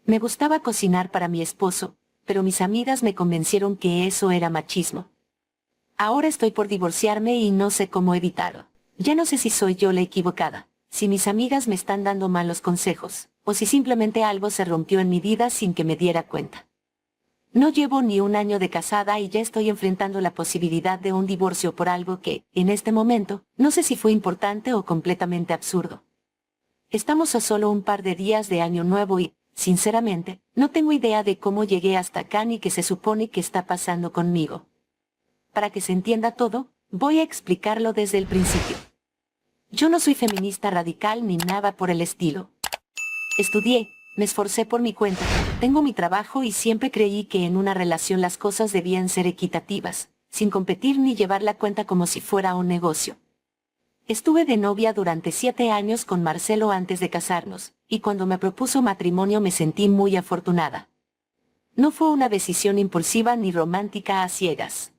Me gustaba cocinar para mi esposo, pero mis amigas me convencieron que eso era machismo. Ahora estoy por divorciarme y no sé cómo evitarlo. Ya no sé si soy yo la equivocada, si mis amigas me están dando malos consejos, o si simplemente algo se rompió en mi vida sin que me diera cuenta. No llevo ni un año de casada y ya estoy enfrentando la posibilidad de un divorcio por algo que, en este momento, no sé si fue importante o completamente absurdo. Estamos a solo un par de días de Año Nuevo y, sinceramente, no tengo idea de cómo llegué hasta acá ni qué se supone que está pasando conmigo. Para que se entienda todo, voy a explicarlo desde el principio. Yo no soy feminista radical ni nada por el estilo. Estudié, me esforcé por mi cuenta, tengo mi trabajo y siempre creí que en una relación las cosas debían ser equitativas, sin competir ni llevar la cuenta como si fuera un negocio. Estuve de novia durante 7 años con Marcelo antes de casarnos, y cuando me propuso matrimonio me sentí muy afortunada. No fue una decisión impulsiva ni romántica a ciegas.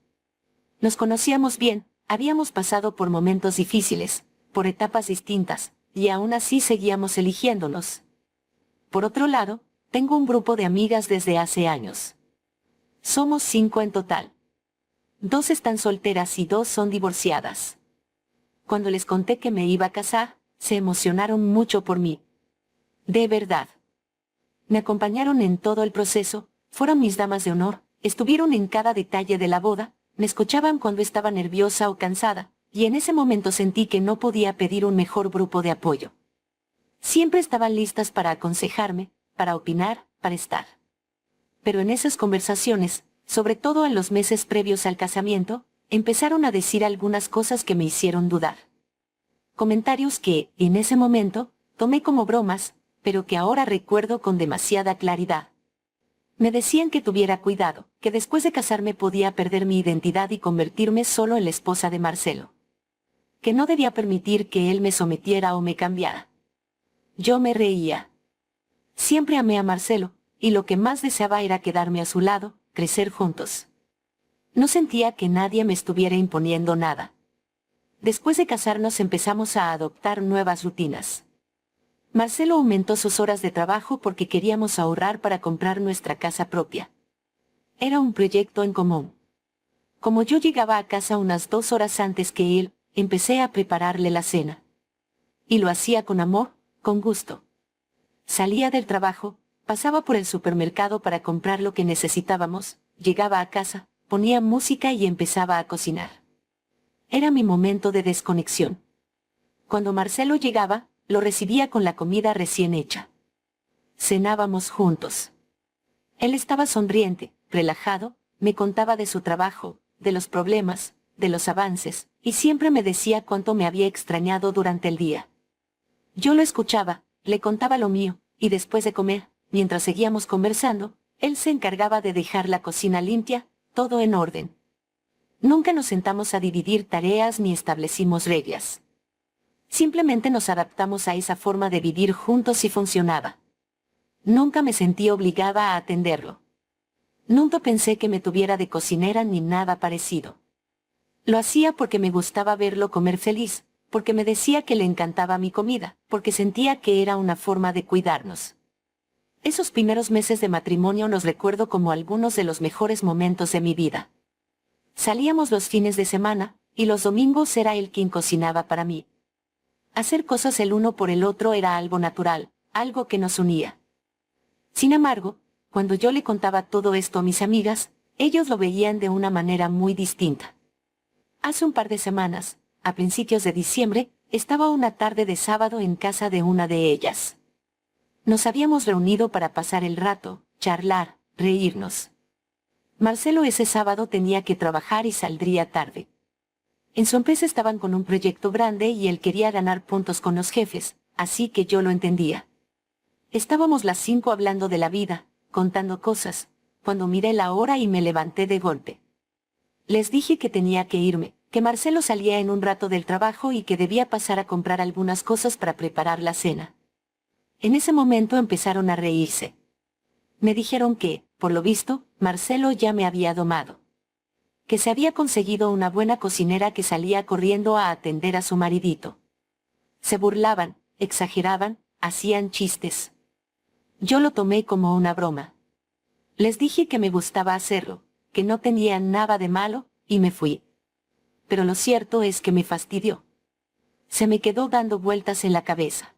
Nos conocíamos bien, habíamos pasado por momentos difíciles, por etapas distintas, y aún así seguíamos eligiéndonos. Por otro lado, tengo un grupo de amigas desde hace años. Somos 5 en total. 2 están solteras y 2 son divorciadas. Cuando les conté que me iba a casar, se emocionaron mucho por mí. De verdad. Me acompañaron en todo el proceso, fueron mis damas de honor, estuvieron en cada detalle de la boda, me escuchaban cuando estaba nerviosa o cansada, y en ese momento sentí que no podía pedir un mejor grupo de apoyo. Siempre estaban listas para aconsejarme, para opinar, para estar. Pero en esas conversaciones, sobre todo en los meses previos al casamiento, empezaron a decir algunas cosas que me hicieron dudar. Comentarios que, en ese momento, tomé como bromas, pero que ahora recuerdo con demasiada claridad. Me decían que tuviera cuidado, que después de casarme podía perder mi identidad y convertirme solo en la esposa de Marcelo. Que no debía permitir que él me sometiera o me cambiara. Yo me reía. Siempre amé a Marcelo, y lo que más deseaba era quedarme a su lado, crecer juntos. No sentía que nadie me estuviera imponiendo nada. Después de casarnos empezamos a adoptar nuevas rutinas. Marcelo aumentó sus horas de trabajo porque queríamos ahorrar para comprar nuestra casa propia. Era un proyecto en común. Como yo llegaba a casa unas 2 horas antes que él, empecé a prepararle la cena. Y lo hacía con amor, con gusto. Salía del trabajo, pasaba por el supermercado para comprar lo que necesitábamos, llegaba a casa, ponía música y empezaba a cocinar. Era mi momento de desconexión. Cuando Marcelo llegaba, lo recibía con la comida recién hecha. Cenábamos juntos. Él estaba sonriente, relajado, me contaba de su trabajo, de los problemas, de los avances, y siempre me decía cuánto me había extrañado durante el día. Yo lo escuchaba, le contaba lo mío, y después de comer, mientras seguíamos conversando, él se encargaba de dejar la cocina limpia, todo en orden. Nunca nos sentamos a dividir tareas ni establecimos reglas. Simplemente nos adaptamos a esa forma de vivir juntos y funcionaba. Nunca me sentí obligada a atenderlo. Nunca pensé que me tuviera de cocinera ni nada parecido. Lo hacía porque me gustaba verlo comer feliz, porque me decía que le encantaba mi comida, porque sentía que era una forma de cuidarnos. Esos primeros meses de matrimonio los recuerdo como algunos de los mejores momentos de mi vida. Salíamos los fines de semana, y los domingos era él quien cocinaba para mí. Hacer cosas el uno por el otro era algo natural, algo que nos unía. Sin embargo, cuando yo le contaba todo esto a mis amigas, ellos lo veían de una manera muy distinta. Hace un par de semanas, a principios de diciembre, estaba una tarde de sábado en casa de una de ellas. Nos habíamos reunido para pasar el rato, charlar, reírnos. Marcelo ese sábado tenía que trabajar y saldría tarde. En su empresa estaban con un proyecto grande y él quería ganar puntos con los jefes, así que yo lo entendía. Estábamos las 5 hablando de la vida, contando cosas, cuando miré la hora y me levanté de golpe. Les dije que tenía que irme, que Marcelo salía en un rato del trabajo y que debía pasar a comprar algunas cosas para preparar la cena. En ese momento empezaron a reírse. Me dijeron que, por lo visto, Marcelo ya me había domado. Que se había conseguido una buena cocinera que salía corriendo a atender a su maridito. Se burlaban, exageraban, hacían chistes. Yo lo tomé como una broma. Les dije que me gustaba hacerlo, que no tenía nada de malo, y me fui. Pero lo cierto es que me fastidió. Se me quedó dando vueltas en la cabeza.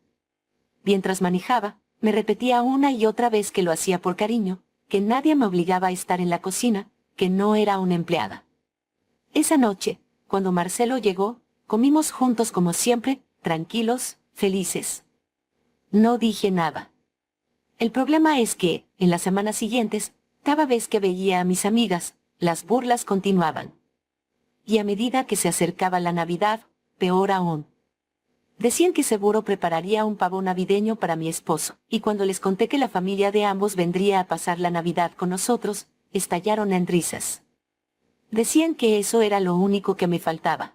Mientras manejaba, me repetía una y otra vez que lo hacía por cariño, que nadie me obligaba a estar en la cocina, que no era una empleada. Esa noche, cuando Marcelo llegó, comimos juntos como siempre, tranquilos, felices. No dije nada. El problema es que, en las semanas siguientes, cada vez que veía a mis amigas, las burlas continuaban. Y a medida que se acercaba la Navidad, peor aún. Decían que seguro prepararía un pavo navideño para mi esposo, y cuando les conté que la familia de ambos vendría a pasar la Navidad con nosotros, estallaron en risas. Decían que eso era lo único que me faltaba.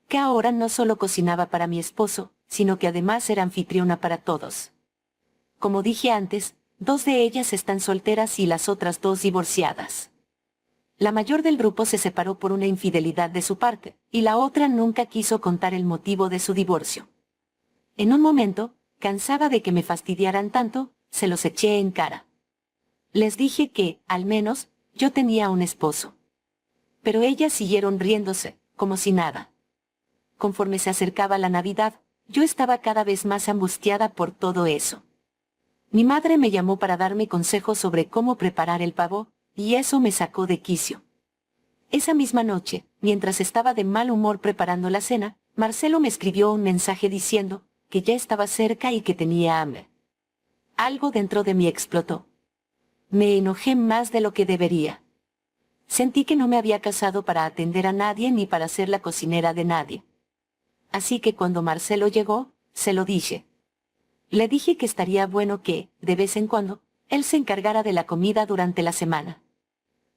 Que ahora no solo cocinaba para mi esposo, sino que además era anfitriona para todos. Como dije antes, 2 de ellas están solteras y las otras 2 divorciadas. La mayor del grupo se separó por una infidelidad de su parte, y la otra nunca quiso contar el motivo de su divorcio. En un momento, cansada de que me fastidiaran tanto, se los eché en cara. Les dije que, al menos, yo tenía un esposo. Pero ellas siguieron riéndose, como si nada. Conforme se acercaba la Navidad, yo estaba cada vez más angustiada por todo eso. Mi madre me llamó para darme consejos sobre cómo preparar el pavo, y eso me sacó de quicio. Esa misma noche, mientras estaba de mal humor preparando la cena, Marcelo me escribió un mensaje diciendo que ya estaba cerca y que tenía hambre. Algo dentro de mí explotó. Me enojé más de lo que debería. Sentí que no me había casado para atender a nadie ni para ser la cocinera de nadie. Así que cuando Marcelo llegó, se lo dije. Le dije que estaría bueno que, de vez en cuando, él se encargara de la comida durante la semana.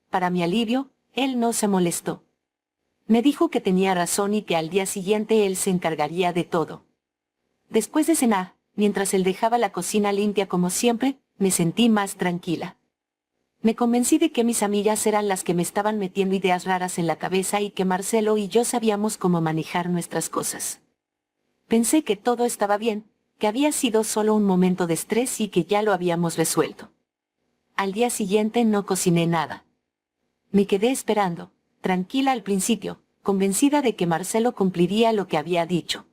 Para mi alivio, él no se molestó. Me dijo que tenía razón y que al día siguiente él se encargaría de todo. Después de cenar, mientras él dejaba la cocina limpia como siempre, me sentí más tranquila. Me convencí de que mis amigas eran las que me estaban metiendo ideas raras en la cabeza y que Marcelo y yo sabíamos cómo manejar nuestras cosas. Pensé que todo estaba bien, que había sido solo un momento de estrés y que ya lo habíamos resuelto. Al día siguiente no cociné nada. Me quedé esperando, tranquila al principio, convencida de que Marcelo cumpliría lo que había dicho.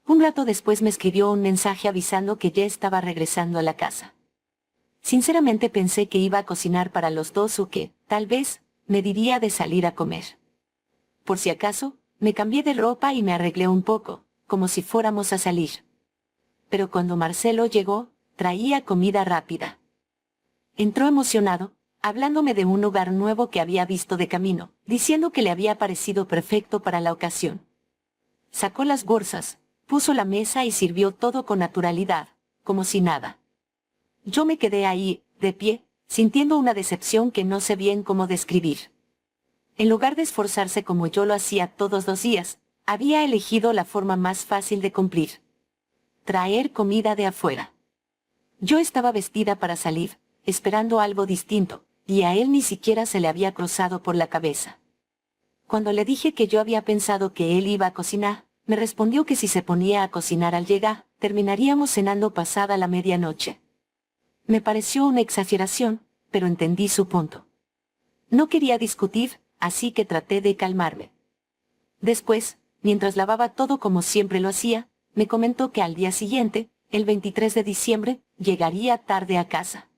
Un rato después me escribió un mensaje avisando que ya estaba regresando a la casa. Sinceramente pensé que iba a cocinar para los dos o que, tal vez, me diría de salir a comer. Por si acaso, me cambié de ropa y me arreglé un poco, como si fuéramos a salir. Pero cuando Marcelo llegó, traía comida rápida. Entró emocionado, hablándome de un lugar nuevo que había visto de camino, diciendo que le había parecido perfecto para la ocasión. Sacó las bolsas, puso la mesa y sirvió todo con naturalidad, como si nada. Yo me quedé ahí, de pie, sintiendo una decepción que no sé bien cómo describir. En lugar de esforzarse como yo lo hacía todos los días, había elegido la forma más fácil de cumplir. Traer comida de afuera. Yo estaba vestida para salir, esperando algo distinto, y a él ni siquiera se le había cruzado por la cabeza. Cuando le dije que yo había pensado que él iba a cocinar, me respondió que si se ponía a cocinar al llegar, terminaríamos cenando pasada la medianoche. Me pareció una exageración, pero entendí su punto. No quería discutir, así que traté de calmarme. Después, mientras lavaba todo como siempre lo hacía, me comentó que al día siguiente, el 23 de diciembre, llegaría tarde a casa.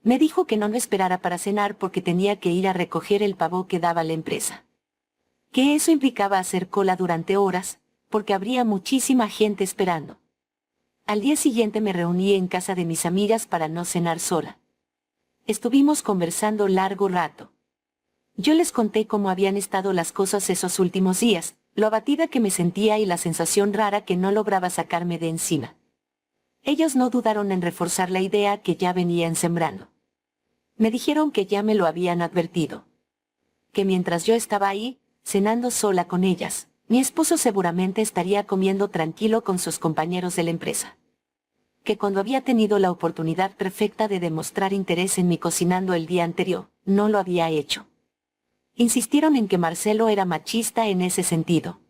Me dijo que no lo esperara para cenar porque tenía que ir a recoger el pavo que daba la empresa. Que eso implicaba hacer cola durante horas, porque habría muchísima gente esperando. Al día siguiente me reuní en casa de mis amigas para no cenar sola. Estuvimos conversando largo rato. Yo les conté cómo habían estado las cosas esos últimos días, lo abatida que me sentía y la sensación rara que no lograba sacarme de encima. Ellos no dudaron en reforzar la idea que ya venían sembrando. Me dijeron que ya me lo habían advertido. Que mientras yo estaba ahí, cenando sola con ellas, mi esposo seguramente estaría comiendo tranquilo con sus compañeros de la empresa. Que cuando había tenido la oportunidad perfecta de demostrar interés en mí cocinando el día anterior, no lo había hecho. Insistieron en que Marcelo era machista en ese sentido.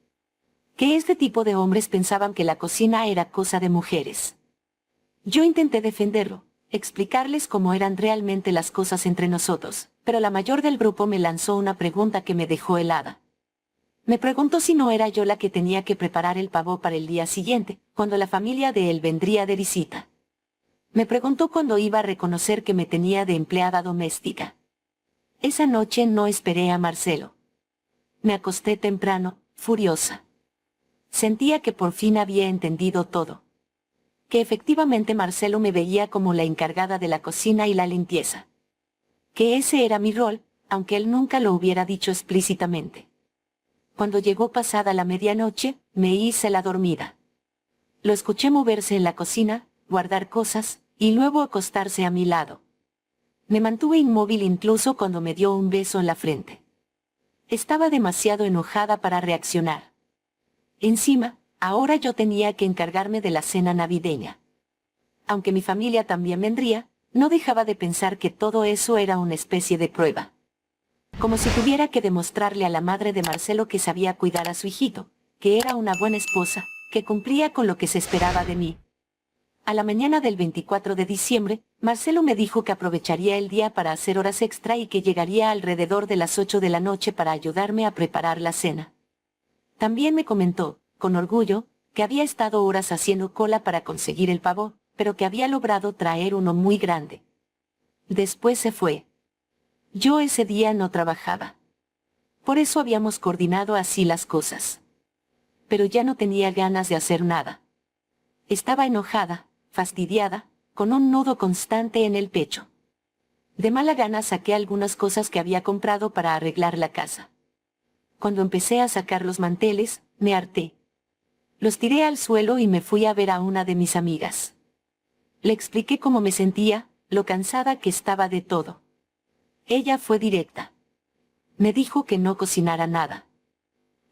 Que este tipo de hombres pensaban que la cocina era cosa de mujeres. Yo intenté defenderlo, explicarles cómo eran realmente las cosas entre nosotros, pero la mayor del grupo me lanzó una pregunta que me dejó helada. Me preguntó si no era yo la que tenía que preparar el pavo para el día siguiente, cuando la familia de él vendría de visita. Me preguntó cuándo iba a reconocer que me tenía de empleada doméstica. Esa noche no esperé a Marcelo. Me acosté temprano, furiosa. Sentía que por fin había entendido todo. Que efectivamente Marcelo me veía como la encargada de la cocina y la limpieza. Que ese era mi rol, aunque él nunca lo hubiera dicho explícitamente. Cuando llegó pasada la medianoche, me hice la dormida. Lo escuché moverse en la cocina, guardar cosas, y luego acostarse a mi lado. Me mantuve inmóvil incluso cuando me dio un beso en la frente. Estaba demasiado enojada para reaccionar. Encima, ahora yo tenía que encargarme de la cena navideña. Aunque mi familia también vendría, no dejaba de pensar que todo eso era una especie de prueba. Como si tuviera que demostrarle a la madre de Marcelo que sabía cuidar a su hijito, que era una buena esposa, que cumplía con lo que se esperaba de mí. A la mañana del 24 de diciembre, Marcelo me dijo que aprovecharía el día para hacer horas extra y que llegaría alrededor de las 8 de la noche para ayudarme a preparar la cena. También me comentó, con orgullo, que había estado horas haciendo cola para conseguir el pavo, pero que había logrado traer uno muy grande. Después se fue. Yo ese día no trabajaba. Por eso habíamos coordinado así las cosas. Pero ya no tenía ganas de hacer nada. Estaba enojada, fastidiada, con un nudo constante en el pecho. De mala gana saqué algunas cosas que había comprado para arreglar la casa. Cuando empecé a sacar los manteles, me harté. Los tiré al suelo y me fui a ver a una de mis amigas. Le expliqué cómo me sentía, lo cansada que estaba de todo. Ella fue directa. Me dijo que no cocinara nada.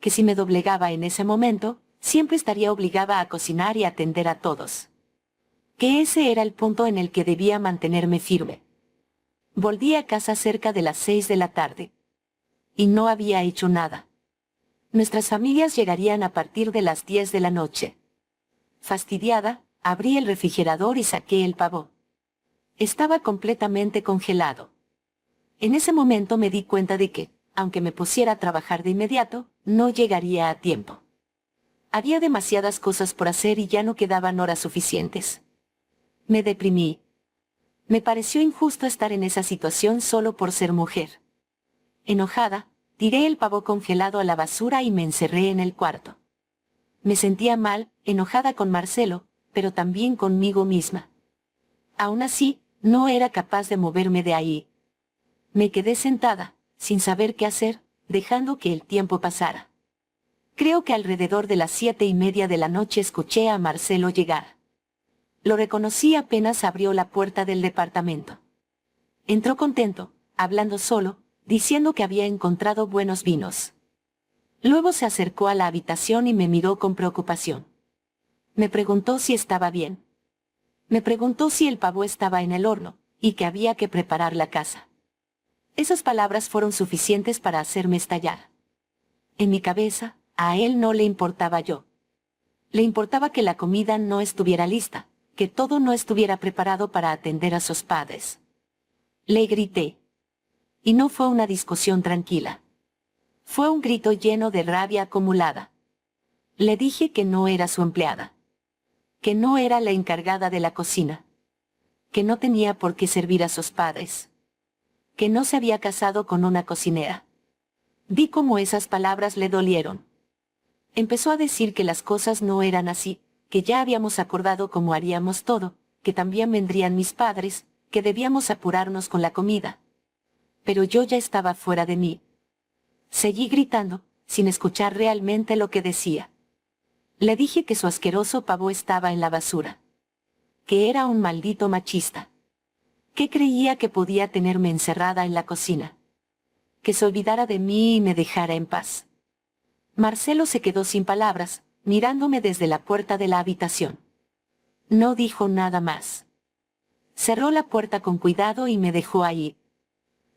Que si me doblegaba en ese momento, siempre estaría obligada a cocinar y atender a todos. Que ese era el punto en el que debía mantenerme firme. Volví a casa cerca de las 6 de la tarde. Y no había hecho nada. Nuestras familias llegarían a partir de las 10 de la noche. Fastidiada, abrí el refrigerador y saqué el pavo. Estaba completamente congelado. En ese momento me di cuenta de que, aunque me pusiera a trabajar de inmediato, no llegaría a tiempo. Había demasiadas cosas por hacer y ya no quedaban horas suficientes. Me deprimí. Me pareció injusto estar en esa situación solo por ser mujer. Enojada, tiré el pavo congelado a la basura y me encerré en el cuarto. Me sentía mal, enojada con Marcelo, pero también conmigo misma. Aún así, no era capaz de moverme de ahí. Me quedé sentada, sin saber qué hacer, dejando que el tiempo pasara. Creo que alrededor de las 7:30 de la noche escuché a Marcelo llegar. Lo reconocí apenas abrió la puerta del departamento. Entró contento, hablando solo, diciendo que había encontrado buenos vinos. Luego se acercó a la habitación y me miró con preocupación. Me preguntó si estaba bien. Me preguntó si el pavo estaba en el horno, y que había que preparar la casa. Esas palabras fueron suficientes para hacerme estallar. En mi cabeza, a él no le importaba yo. Le importaba que la comida no estuviera lista, que todo no estuviera preparado para atender a sus padres. Le grité. Y no fue una discusión tranquila. Fue un grito lleno de rabia acumulada. Le dije que no era su empleada. Que no era la encargada de la cocina. Que no tenía por qué servir a sus padres. Que no se había casado con una cocinera. Vi cómo esas palabras le dolieron. Empezó a decir que las cosas no eran así, que ya habíamos acordado cómo haríamos todo, que también vendrían mis padres, que debíamos apurarnos con la comida. Pero yo ya estaba fuera de mí. Seguí gritando, sin escuchar realmente lo que decía. Le dije que su asqueroso pavo estaba en la basura. Que era un maldito machista. Que creía que podía tenerme encerrada en la cocina. Que se olvidara de mí y me dejara en paz. Marcelo se quedó sin palabras, mirándome desde la puerta de la habitación. No dijo nada más. Cerró la puerta con cuidado y me dejó ahí.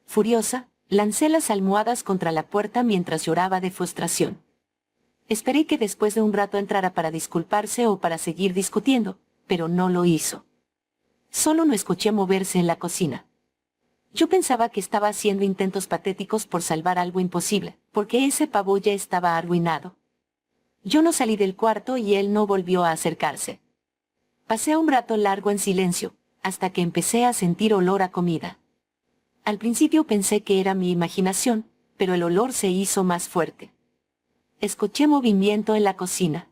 Furiosa, lancé las almohadas contra la puerta mientras lloraba de frustración. Esperé que después de un rato entrara para disculparse o para seguir discutiendo, pero no lo hizo. Solo no escuché moverse en la cocina. Yo pensaba que estaba haciendo intentos patéticos por salvar algo imposible, porque ese pavo ya estaba arruinado. Yo no salí del cuarto y él no volvió a acercarse. Pasé un rato largo en silencio, hasta que empecé a sentir olor a comida. Al principio pensé que era mi imaginación, pero el olor se hizo más fuerte. Escuché movimiento en la cocina.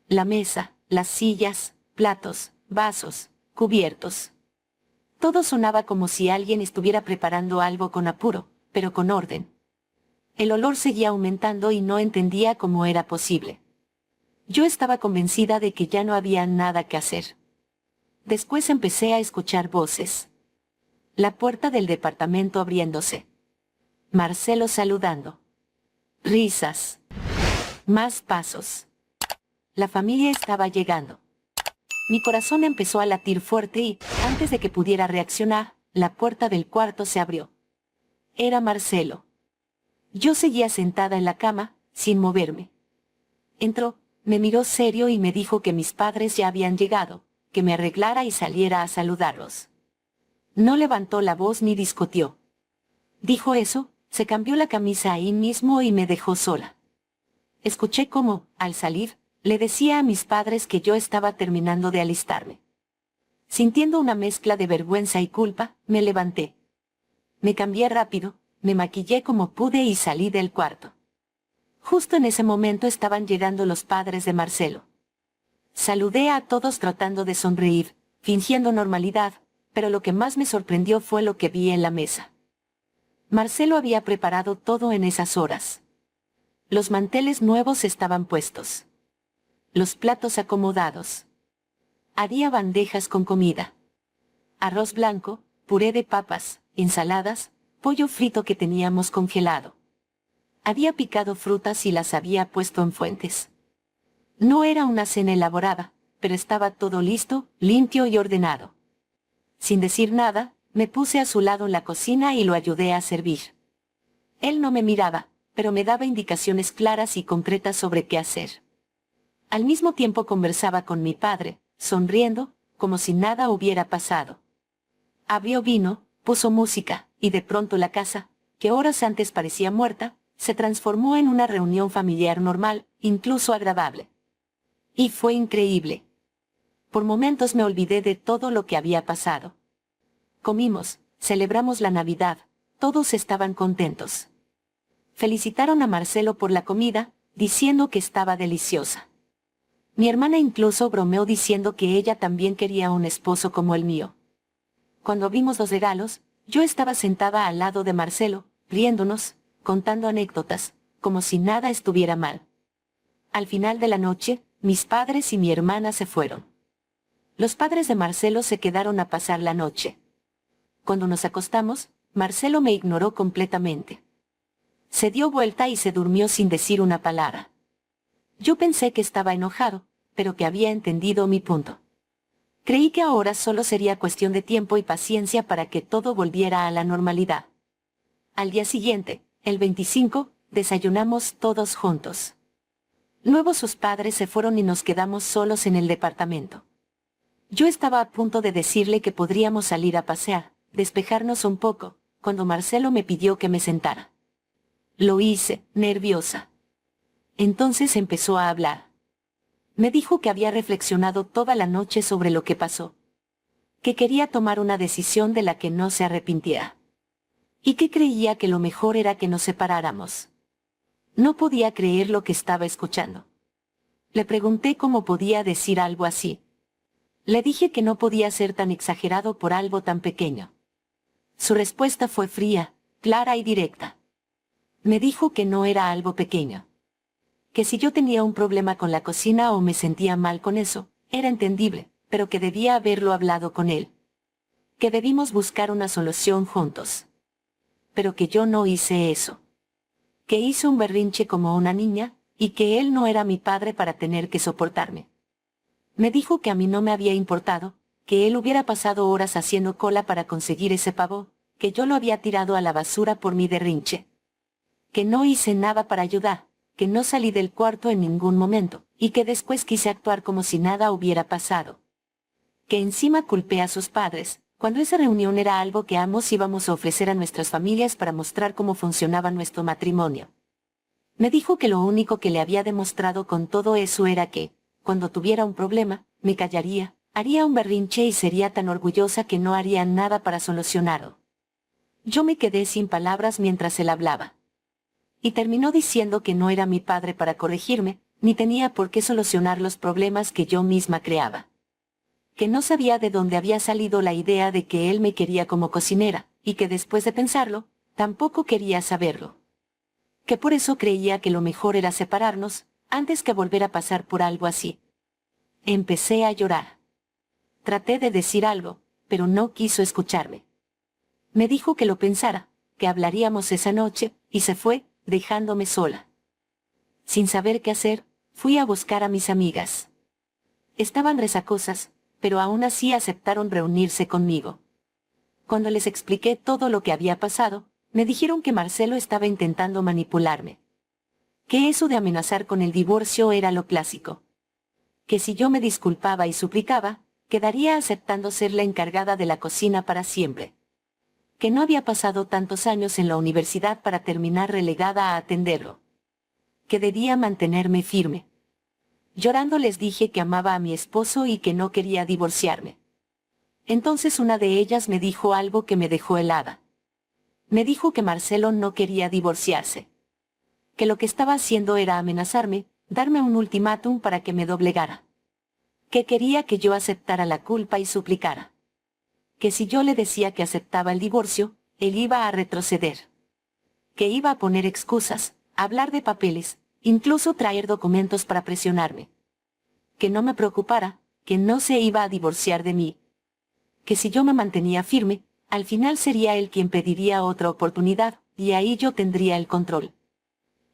La mesa, las sillas, platos, vasos, cubiertos. Todo sonaba como si alguien estuviera preparando algo con apuro, pero con orden. El olor seguía aumentando y no entendía cómo era posible. Yo estaba convencida de que ya no había nada que hacer. Después empecé a escuchar voces. La puerta del departamento abriéndose. Marcelo saludando. Risas. Más pasos. La familia estaba llegando. Mi corazón empezó a latir fuerte y, antes de que pudiera reaccionar, la puerta del cuarto se abrió. Era Marcelo. Yo seguía sentada en la cama, sin moverme. Entró, me miró serio y me dijo que mis padres ya habían llegado, que me arreglara y saliera a saludarlos. No levantó la voz ni discutió. Dijo eso, se cambió la camisa ahí mismo y me dejó sola. Escuché cómo, al salir, le decía a mis padres que yo estaba terminando de alistarme. Sintiendo una mezcla de vergüenza y culpa, me levanté. Me cambié rápido, me maquillé como pude y salí del cuarto. Justo en ese momento estaban llegando los padres de Marcelo. Saludé a todos tratando de sonreír, fingiendo normalidad, pero lo que más me sorprendió fue lo que vi en la mesa. Marcelo había preparado todo en esas horas. Los manteles nuevos estaban puestos. Los platos acomodados. Había bandejas con comida. Arroz blanco, puré de papas, ensaladas, pollo frito que teníamos congelado. Había picado frutas y las había puesto en fuentes. No era una cena elaborada, pero estaba todo listo, limpio y ordenado. Sin decir nada, me puse a su lado en la cocina y lo ayudé a servir. Él no me miraba, pero me daba indicaciones claras y concretas sobre qué hacer. Al mismo tiempo conversaba con mi padre, sonriendo, como si nada hubiera pasado. Abrió vino, puso música, y de pronto la casa, que horas antes parecía muerta, se transformó en una reunión familiar normal, incluso agradable. Y fue increíble. Por momentos me olvidé de todo lo que había pasado. Comimos, celebramos la Navidad, todos estaban contentos. Felicitaron a Marcelo por la comida, diciendo que estaba deliciosa. Mi hermana incluso bromeó diciendo que ella también quería un esposo como el mío. Cuando vimos los regalos, yo estaba sentada al lado de Marcelo, riéndonos, contando anécdotas, como si nada estuviera mal. Al final de la noche, mis padres y mi hermana se fueron. Los padres de Marcelo se quedaron a pasar la noche. Cuando nos acostamos, Marcelo me ignoró completamente. Se dio vuelta y se durmió sin decir una palabra. Yo pensé que estaba enojado, pero que había entendido mi punto. Creí que ahora solo sería cuestión de tiempo y paciencia para que todo volviera a la normalidad. Al día siguiente, el 25, desayunamos todos juntos. Luego sus padres se fueron y nos quedamos solos en el departamento. Yo estaba a punto de decirle que podríamos salir a pasear, despejarnos un poco, cuando Marcelo me pidió que me sentara. Lo hice, nerviosa. Entonces empezó a hablar. Me dijo que había reflexionado toda la noche sobre lo que pasó. Que quería tomar una decisión de la que no se arrepintiera. Y que creía que lo mejor era que nos separáramos. No podía creer lo que estaba escuchando. Le pregunté cómo podía decir algo así. Le dije que no podía ser tan exagerado por algo tan pequeño. Su respuesta fue fría, clara y directa. Me dijo que no era algo pequeño. Que si yo tenía un problema con la cocina o me sentía mal con eso, era entendible, pero que debía haberlo hablado con él. Que debimos buscar una solución juntos. Pero que yo no hice eso. Que hice un berrinche como una niña, y que él no era mi padre para tener que soportarme. Me dijo que a mí no me había importado, que él hubiera pasado horas haciendo cola para conseguir ese pavo, que yo lo había tirado a la basura por mi berrinche. Que no hice nada para ayudar, que no salí del cuarto en ningún momento, y que después quise actuar como si nada hubiera pasado. que encima culpé a sus padres, cuando esa reunión era algo que ambos íbamos a ofrecer a nuestras familias para mostrar cómo funcionaba nuestro matrimonio. Me dijo que lo único que le había demostrado con todo eso era que, cuando tuviera un problema, me callaría, haría un berrinche y sería tan orgullosa que no haría nada para solucionarlo. Yo me quedé sin palabras mientras él hablaba. Y terminó diciendo que no era mi padre para corregirme, ni tenía por qué solucionar los problemas que yo misma creaba. Que no sabía de dónde había salido la idea de que él me quería como cocinera, y que después de pensarlo, tampoco quería saberlo. Que por eso creía que lo mejor era separarnos, antes que volver a pasar por algo así. Empecé a llorar. Traté de decir algo, pero no quiso escucharme. Me dijo que lo pensara, que hablaríamos esa noche, y se fue, dejándome sola. Sin saber qué hacer, fui a buscar a mis amigas. Estaban resacosas, pero aún así aceptaron reunirse conmigo. Cuando les expliqué todo lo que había pasado, me dijeron que Marcelo estaba intentando manipularme. Que eso de amenazar con el divorcio era lo clásico. Que si yo me disculpaba y suplicaba, quedaría aceptando ser la encargada de la cocina para siempre. Que no había pasado tantos años en la universidad para terminar relegada a atenderlo. Que debía mantenerme firme. Llorando les dije que amaba a mi esposo y que no quería divorciarme. Entonces una de ellas me dijo algo que me dejó helada. Me dijo que Marcelo no quería divorciarse. Que lo que estaba haciendo era amenazarme, darme un ultimátum para que me doblegara. Que quería que yo aceptara la culpa y suplicara. Que si yo le decía que aceptaba el divorcio, él iba a retroceder. Que iba a poner excusas, hablar de papeles, incluso traer documentos para presionarme. Que no me preocupara, que no se iba a divorciar de mí. Que si yo me mantenía firme, al final sería él quien pediría otra oportunidad, y ahí yo tendría el control.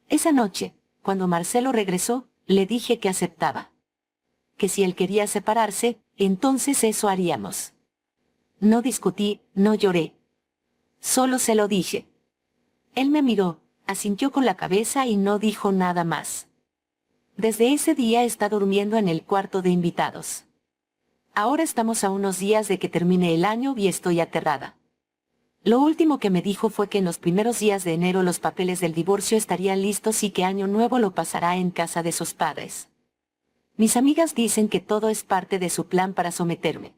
Esa noche, cuando Marcelo regresó, le dije que aceptaba. Que si él quería separarse, entonces eso haríamos. No discutí, no lloré. Solo se lo dije. Él me miró, asintió con la cabeza y no dijo nada más. Desde ese día está durmiendo en el cuarto de invitados. Ahora estamos a unos días de que termine el año y estoy aterrada. Lo último que me dijo fue que en los primeros días de enero los papeles del divorcio estarían listos y que Año Nuevo lo pasará en casa de sus padres. Mis amigas dicen que todo es parte de su plan para someterme.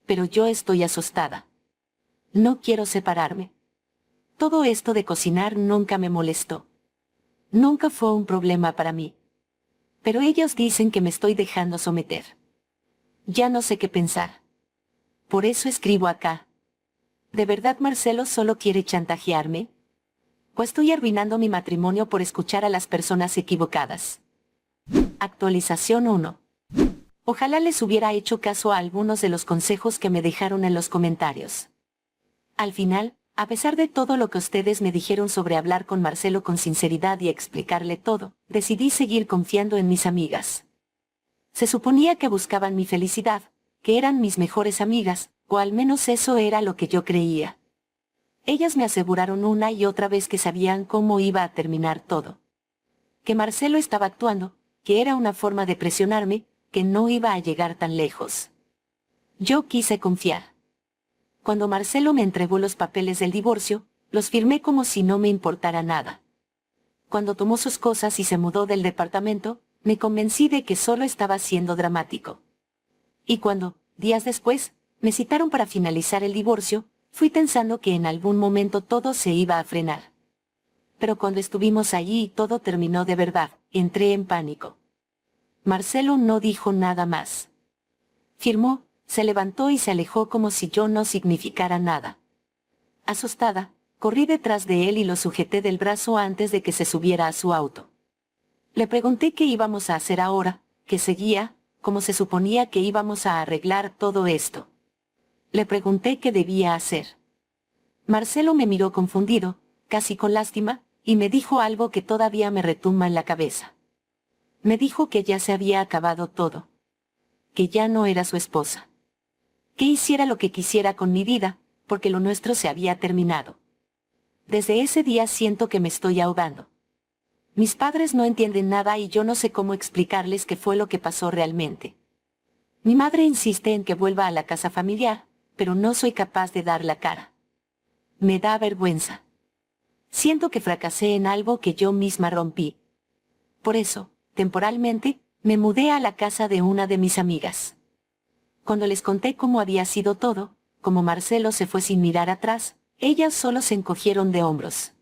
Pero yo estoy asustada. No quiero separarme. Todo esto de cocinar nunca me molestó. Nunca fue un problema para mí. Pero ellos dicen que me estoy dejando someter. Ya no sé qué pensar. Por eso escribo acá. ¿De verdad Marcelo solo quiere chantajearme? ¿O estoy arruinando mi matrimonio por escuchar a las personas equivocadas? Actualización 1. Ojalá les hubiera hecho caso a algunos de los consejos que me dejaron en los comentarios. Al final, a pesar de todo lo que ustedes me dijeron sobre hablar con Marcelo con sinceridad y explicarle todo, decidí seguir confiando en mis amigas. Se suponía que buscaban mi felicidad, que eran mis mejores amigas, o al menos eso era lo que yo creía. Ellas me aseguraron una y otra vez que sabían cómo iba a terminar todo. Que Marcelo estaba actuando, que era una forma de presionarme, que no iba a llegar tan lejos. Yo quise confiar. Cuando Marcelo me entregó los papeles del divorcio, los firmé como si no me importara nada. Cuando tomó sus cosas y se mudó del departamento, me convencí de que solo estaba siendo dramático. Y cuando, días después, me citaron para finalizar el divorcio, fui pensando que en algún momento todo se iba a frenar. Pero cuando estuvimos allí y todo terminó de verdad, entré en pánico. Marcelo no dijo nada más. Firmó, se levantó y se alejó como si yo no significara nada. Asustada, corrí detrás de él y lo sujeté del brazo antes de que se subiera a su auto. Le pregunté qué íbamos a hacer ahora, que seguía, como se suponía que íbamos a arreglar todo esto. Le pregunté qué debía hacer. Marcelo me miró confundido, casi con lástima, y me dijo algo que todavía me retumba en la cabeza. Me dijo que ya se había acabado todo. Que ya no era su esposa. Que hiciera lo que quisiera con mi vida, porque lo nuestro se había terminado. Desde ese día siento que me estoy ahogando. Mis padres no entienden nada y yo no sé cómo explicarles qué fue lo que pasó realmente. Mi madre insiste en que vuelva a la casa familiar, pero no soy capaz de dar la cara. Me da vergüenza. Siento que fracasé en algo que yo misma rompí. Por eso, temporalmente, me mudé a la casa de una de mis amigas. Cuando les conté cómo había sido todo, como Marcelo se fue sin mirar atrás, ellas solo se encogieron de hombros.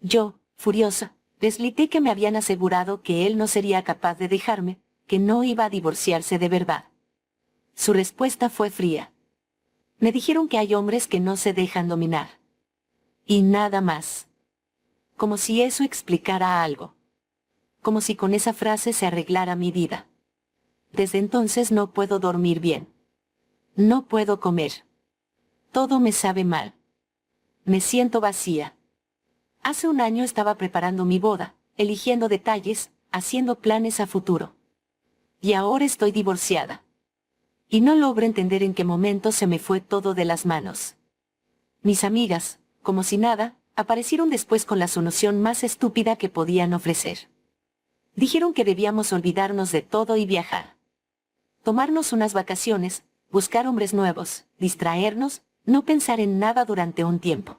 Yo, furiosa, les grité que me habían asegurado que él no sería capaz de dejarme, que no iba a divorciarse de verdad. Su respuesta fue fría. Me dijeron que hay hombres que no se dejan dominar. Y nada más. Como si eso explicara algo. Como si con esa frase se arreglara mi vida. Desde entonces no puedo dormir bien. No puedo comer. Todo me sabe mal. Me siento vacía. Hace un año estaba preparando mi boda, eligiendo detalles, haciendo planes a futuro. Y ahora estoy divorciada. Y no logro entender en qué momento se me fue todo de las manos. Mis amigas, como si nada, aparecieron después con la solución más estúpida que podían ofrecer. Dijeron que debíamos olvidarnos de todo y viajar. Tomarnos unas vacaciones, buscar hombres nuevos, distraernos, no pensar en nada durante un tiempo.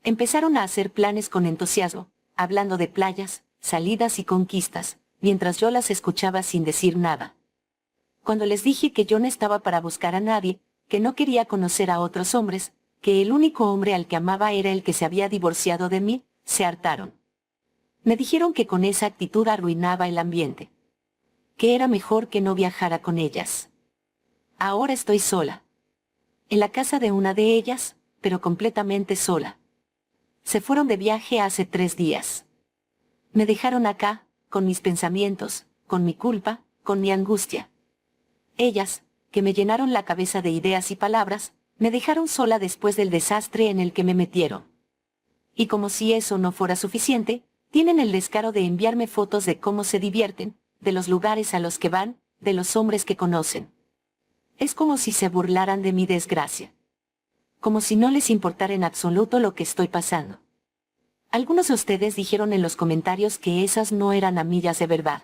Empezaron a hacer planes con entusiasmo, hablando de playas, salidas y conquistas, mientras yo las escuchaba sin decir nada. Cuando les dije que yo no estaba para buscar a nadie, que no quería conocer a otros hombres, que el único hombre al que amaba era el que se había divorciado de mí, se hartaron. Me dijeron que con esa actitud arruinaba el ambiente. Que era mejor que no viajara con ellas. Ahora estoy sola. En la casa de una de ellas, pero completamente sola. Se fueron de viaje hace 3 días. Me dejaron acá, con mis pensamientos, con mi culpa, con mi angustia. Ellas, que me llenaron la cabeza de ideas y palabras, me dejaron sola después del desastre en el que me metieron. Y como si eso no fuera suficiente, tienen el descaro de enviarme fotos de cómo se divierten, de los lugares a los que van, de los hombres que conocen. Es como si se burlaran de mi desgracia. Como si no les importara en absoluto lo que estoy pasando. Algunos de ustedes dijeron en los comentarios que esas no eran amigas de verdad.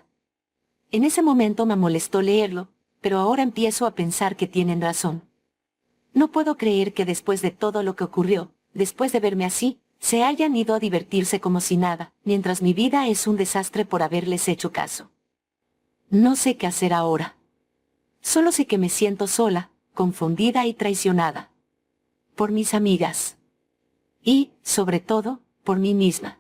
En ese momento me molestó leerlo, pero ahora empiezo a pensar que tienen razón. No puedo creer que después de todo lo que ocurrió, después de verme así, se hayan ido a divertirse como si nada, mientras mi vida es un desastre por haberles hecho caso. No sé qué hacer ahora. Solo sé que me siento sola, confundida y traicionada. Por mis amigas. Y, sobre todo, por mí misma.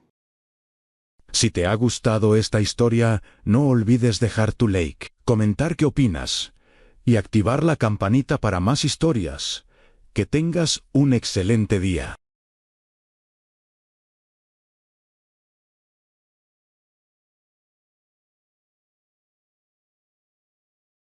Si te ha gustado esta historia, no olvides dejar tu like, comentar qué opinas y activar la campanita para más historias. Que tengas un excelente día.